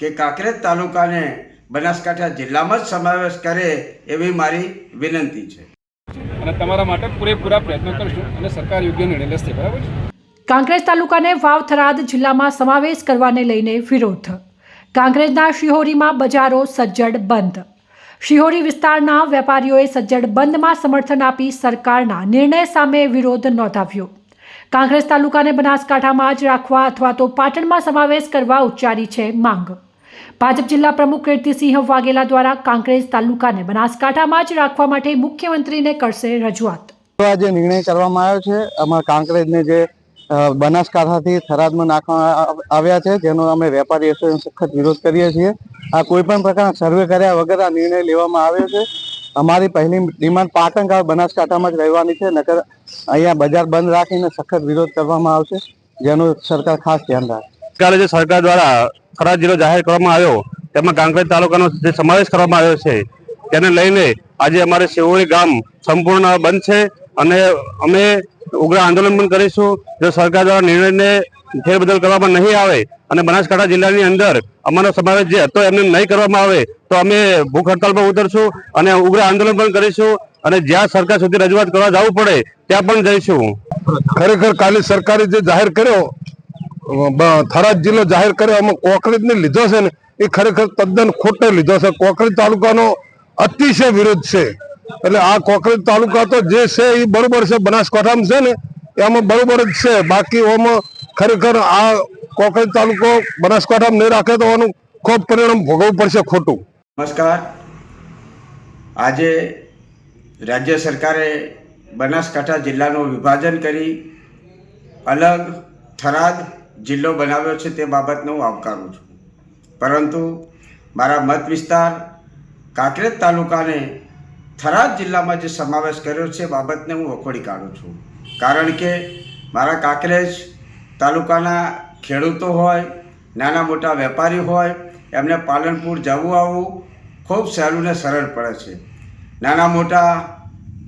કે કાંકરેજ તાલુકાને બનાસકાંઠા જિલ્લામાં જ સમાવેશ કરે એવી મારી વિનંતી છે અને તમારા માટે પૂરેપૂરા પ્રયત્નો કરશું અને સરકાર યોગ્ય નિર્ણય લેશે. બરાબર છે. કાંકરેજ તાલુકાને વાવ થરાદ જિલ્લામાં સમાવેશ કરવાને લઈને વિરોધ. કાંકરેજના શિહોરીમાં બજારો સજ્જડ બંધ. શિહોરી વિસ્તારના વેપારીઓએ સજ્જડ બંધમાં સમર્થન આપી સરકારના નિર્ણય સામે વિરોધ નોંધાવ્યો. કાંકરેજ તાલુકાને બનાસકાંઠામાં જ રાખવા અથવા તો પાટણમાં સમાવેશ કરવા ઉચ્ચારી છે માંગ. ભાજપ જિલ્લા પ્રમુખ કીર્તિસિંહ વાઘેલા દ્વારા કાંકરેજ તાલુકાને બનાસકાંઠામાં જ રાખવા માટે મુખ્યમંત્રીને કરશે રજૂઆત. જે નિર્ણય કરવામાં આવ્યો છે અમારા કાંકરેજને જે બનાસકાંઠાથી થરાદમાં નાખવામાં આવ્યા છે જેનો અમે વેપારી એસોસિએશન સખત વિરોધ કરીએ છીએ. આ કોઈ પણ પ્રકારના સર્વે કર્યા વગર આ નિર્ણય લેવામાં આવ્યો છે. અમારી પહેલી ડિમાન્ડ પાટણ બનાસકાંઠામાં જ રહેવાની છે, નકર અહીંયા બજાર બંધ રાખીને સખત વિરોધ કરવામાં આવશે, જેનું સરકાર ખાસ ધ્યાન રાખે. ગઈકાલે જે સરકાર દ્વારા થરાદ જિલ્લો જાહેર કરવામાં આવ્યો તેમાં કાંકરેજ તાલુકાનો જે સમાવેશ કરવામાં આવ્યો છે તેને લઈને આજે અમારે શિહોરી ગામ સંપૂર્ણ બંધ છે અને અમે ઉગ્ર આંદોલન પણ કરીશું. જો સરકાર દ્વારા નિર્ણયને ફેરબદલ કરવામાં નહીં આવે અને બનાસકાંઠા જિલ્લાની અંદર અમારો સમાવેશ જે હતો એમને નહીં કરવામાં આવે તો અમે ભૂખ હડતાલ પર ઉતરશું અને ઉગ્ર આંદોલન પણ કરીશું અને જ્યાં સરકાર સુધી રજૂઆત કરવા જવું પડે ત્યાં પણ જઈશું. ખરેખર કાલે સરકારે જે જાહેર કર્યો થરાદ જિલ્લો જાહેર કર્યો અમે કોંકરેજને લીધો છે ને એ ખરેખર તદ્દન ખોટો લીધો છે. કોંકરેજ તાલુકાનો અતિશય વિરોધ છે. એટલે આ કોંકરેજ તાલુકા તો જે છે એ બરોબર છે, બનાસકાંઠામાં છે ને એમાં બરોબર જ છે. બાકી ઓમાં ખરેખર આ કોંકરેજ તાલુકો બનાસકાંઠામાં નહીં રાખે તો આનું ખૂબ પરિણામ ભોગવવું પડશે ખોટું. નમસ્કાર. આજે રાજ્ય સરકારે બનાસકાંઠા જિલ્લાનું વિભાજન કરી અલગ થરાદ જિલ્લો બનાવ્યો છે તે બાબતને હું આવકારું છું, પરંતુ મારા મત વિસ્તાર કાંકરેજ તાલુકાને થરાદ જિલ્લામાં જે સમાવેશ કર્યો છે બાબતને હું વખોડી કાઢું છું. કારણ કે મારા કાંકરેજ તાલુકાના ખેડૂતો હોય, નાના મોટા વેપારી હોય, એમને પાલનપુર જવું આવવું ખૂબ સહેલું ને સરળ પડે છે. નાના મોટા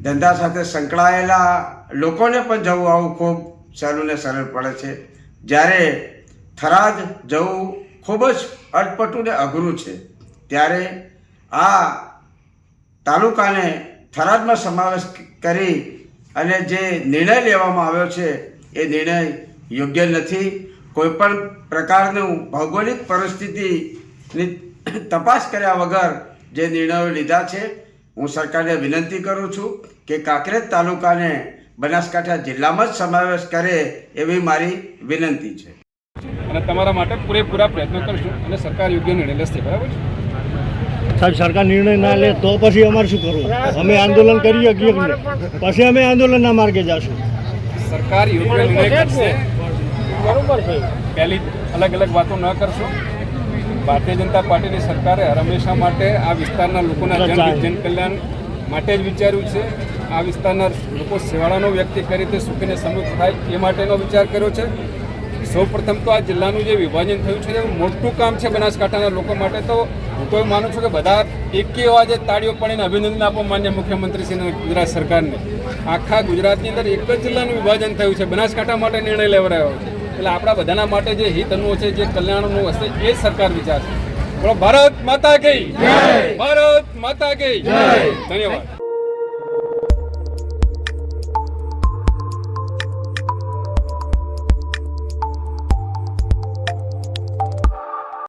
ધંધા સાથે સંકળાયેલા લોકોને પણ જવું આવવું ખૂબ સહેલું ને સરળ પડે છે. જ્યારે થરાદ જવું ખૂબ જ અટપટું ને અઘરું છે, ત્યારે આ તાલુકાને થરાદમાં સમાવેશ કરી અને જે નિર્ણય લેવામાં આવ્યો છે એ નિર્ણય યોગ્ય નથી. કોઈપણ પ્રકારનું ભૌગોલિક પરિસ્થિતિની તપાસ કર્યા વગર જે નિર્ણયો લીધા છે, હું સરકારને વિનંતી કરું છું કે કાંકરેજ તાલુકાને બનાસકાંઠા જિલ્લામાં જ સમાવેશ કરે એવી મારી વિનંતી છે અને તમારા માટે પૂરેપૂરા પ્રયત્નો કરશું અને સરકાર યોગ્ય નિર્ણય લેશે. બરાબર છે. સાહેબ, સરકાર નિર્ણય ના લે તો પછી અમારે શું કરવું? અમે આંદોલન કરીએ પછી અમે આંદોલનના માર્ગે જશું. સરકાર યોગ્ય નિર્ણય કરશે. બરોબર છે. પહેલી અલગ અલગ વાતો ન કરશો. ભારતીય જનતા પાર્ટીની સરકારે હંમેશા માટે આ વિસ્તારના લોકોના જનકલ્યાણ માટે જ વિચાર્યું છે. આ વિસ્તારના લોકો સેવાળાનો વ્યક્તિ કરી તે સુખીને સમૃદ્ધ થાય એ માટેનો વિચાર કર્યો છે. સૌપ્રથમ તો આ જિલ્લાનું જે વિભાજન થયું છે એ મોટું કામ છે બનાસકાંઠાના લોકો માટે. તો હું તો માનું છું કે બધા એકી અવાજે તાળીઓ પાડીને અભિનંદન આપો માન્ય મુખ્યમંત્રીશ્રીને, ગુજરાત સરકારને. આખા ગુજરાતની અંદર એક જ જિલ્લાનું વિભાજન થયું છે, બનાસકાંઠા માટે નિર્ણય લેવડાયો છે. એટલે આપણા બધાના માટે જે હિતનું છે, જે કલ્યાણનું હશે એ સરકાર વિચારશે. ભારત માતા કી જય! ભારત માતા કી જય! ધન્યવાદ.